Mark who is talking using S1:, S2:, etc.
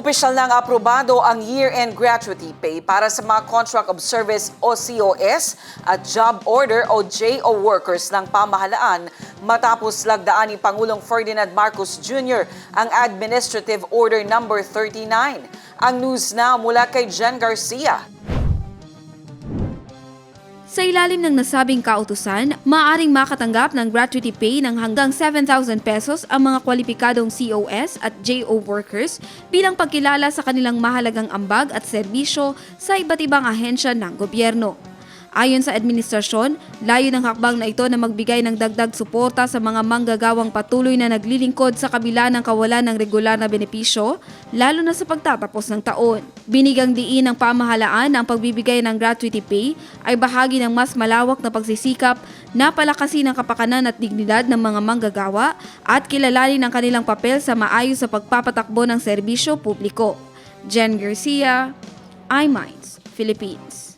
S1: Opisyal nang aprobado ang year-end gratuity pay para sa mga Contract of Service o COS at Job Order o JO workers ng pamahalaan matapos lagdaan ni Pangulong Ferdinand Marcos Jr. ang Administrative Order No. 39. Ang news now mula kay Jen Garcia.
S2: Sa ilalim ng nasabing kautusan, maaaring makatanggap ng gratuity pay ng hanggang 7,000 pesos ang mga kwalipikadong COS at JO workers bilang pagkilala sa kanilang mahalagang ambag at serbisyo sa iba't ibang ahensya ng gobyerno. Ayon sa administrasyon, layo ng hakbang na ito na magbigay ng dagdag suporta sa mga manggagawang patuloy na naglilingkod sa kabila ng kawalan ng regular na benepisyo, lalo na sa pagtatapos ng taon. Binigang diin ng pamahalaan na ang pagbibigay ng gratuity pay ay bahagi ng mas malawak na pagsisikap na palakasin ang kapakanan at dignidad ng mga manggagawa at kilalanin ang kanilang papel sa maayos sa pagpapatakbo ng serbisyo publiko. Jen Garcia, iMinds, Philippines.